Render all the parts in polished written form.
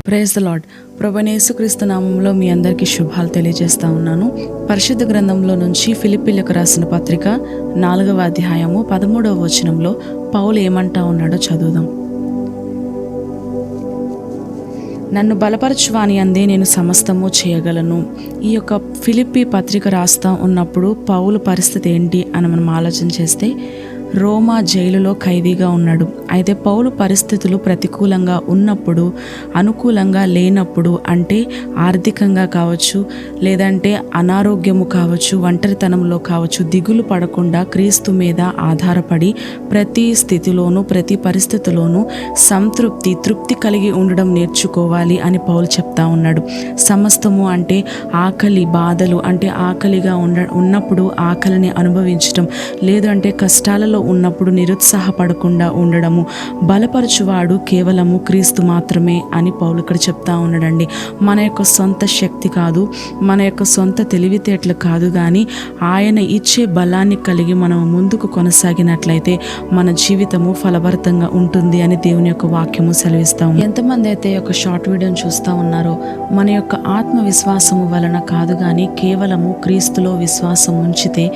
Praise the lord. ప్రభువైన యేసుక్రీస్తు నామంలో మీ అందరికీ శుభాలు తెలియజేస్తా ఉన్నాను. పరిశుద్ధ గ్రంథంలో నుంచి ఫిలిప్పీలకు రాసిన పత్రిక 4వ అధ్యాయము 13వ వచనంలో పౌలు ఏమంటా ఉన్నాడో చదువుదాం. నన్ను బలపరచువాని అందే నేను సమస్తము చేయగలను. ఈ యొక్క ఫిలిప్పీ పత్రిక రాస్తా ఉన్నప్పుడు పౌలు పరిస్థితి ఏంటి అని మనం ఆలోచన చేస్తే, రోమా జైలులో ఖైదీగా ఉన్నాడు. అయితే పౌలు పరిస్థితులు ప్రతికూలంగా ఉన్నప్పుడు, అనుకూలంగా లేనప్పుడు, అంటే ఆర్థికంగా కావచ్చు, లేదంటే అనారోగ్యము కావచ్చు, ఒంటరితనంలో కావచ్చు, దిగులు పడకుండా క్రీస్తు మీద ఆధారపడి ప్రతి స్థితిలోనూ ప్రతి పరిస్థితిలోనూ తృప్తి కలిగి ఉండడం నేర్చుకోవాలి అని పౌలు చెప్తా ఉన్నాడు. సమస్తము అంటే ఆకలి బాధలు, అంటే ఆకలిగా ఉన్నప్పుడు ఆకలిని అనుభవించడం, లేదు అంటే కష్టాలలో ఉన్నప్పుడు నిరుత్సాహపడకుండా ఉండడము. బలపరచువాడు కేవలము క్రీస్తు మాత్రమే అని పౌలు ఇక్కడ చెప్తా ఉన్నాడండి. మన యొక్క సొంత శక్తి కాదు, మన యొక్క సొంత తెలివితేటలు కాదు, కానీ ఆయన ఇచ్చే బలాన్ని కలిగి మనం ముందుకు కొనసాగినట్లయితే మన జీవితము ఫలభరితంగా ఉంటుంది అని దేవుని యొక్క వాక్యము సెలవిస్తాము. ఎంతమంది అయితే ఒక షార్ట్ వీడియోని చూస్తూ ఉన్నారో, మన యొక్క ఆత్మవిశ్వాసము వలన కాదు, కానీ కేవలము క్రీస్తులో విశ్వాసం ఉంచితే,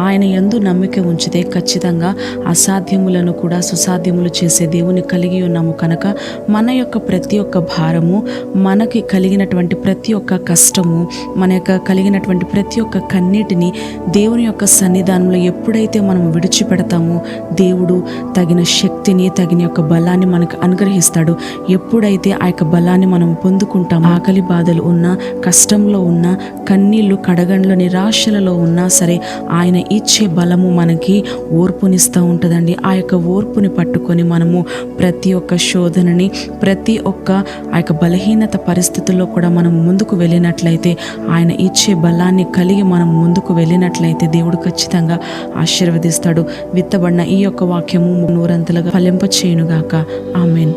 ఆయన యందు నమ్మిక ఉంచితే ఖచ్చితంగా అసాధ్యములను కూడా సుసాధ్యములు చేసే దేవుని కలిగి ఉన్నాము కనుక మన యొక్క ప్రతి ఒక్క భారము, మనకి కలిగినటువంటి ప్రతి ఒక్క కష్టము, మన యొక్క కలిగినటువంటి ప్రతి ఒక్క కన్నీటిని దేవుని యొక్క సన్నిధానంలో ఎప్పుడైతే మనం విడిచిపెడతామో, దేవుడు తగిన శక్తిని, తగిన యొక్క బలాన్ని మనకు అనుగ్రహిస్తాడు. ఎప్పుడైతే ఆ యొక్క బలాన్ని మనం పొందుకుంటాం, ఆకలి బాధలు ఉన్నా, కష్టంలో ఉన్నా, కన్నీళ్లు కడగండ్ల నిరాశలలో ఉన్నా సరే, ఆయన ఇచ్చే బలము మనకి ఓర్పునిస్తూ ఉంటుందండి. ఆ యొక్క ఓర్పుని పట్టుకొని మనము ప్రతి ఒక్క శోధనని, ప్రతి ఒక్క ఆ యొక్క బలహీనత పరిస్థితుల్లో కూడా మనం ముందుకు వెళ్ళినట్లయితే, ఆయన ఇచ్చే బలాన్ని కలిగి మనం ముందుకు వెళ్ళినట్లయితే దేవుడు ఖచ్చితంగా ఆశీర్వదిస్తాడు. విత్తబడిన ఈ యొక్క వాక్యము నూరంతలుగా ఫలింపచేయునుగాక. ఆమేన్.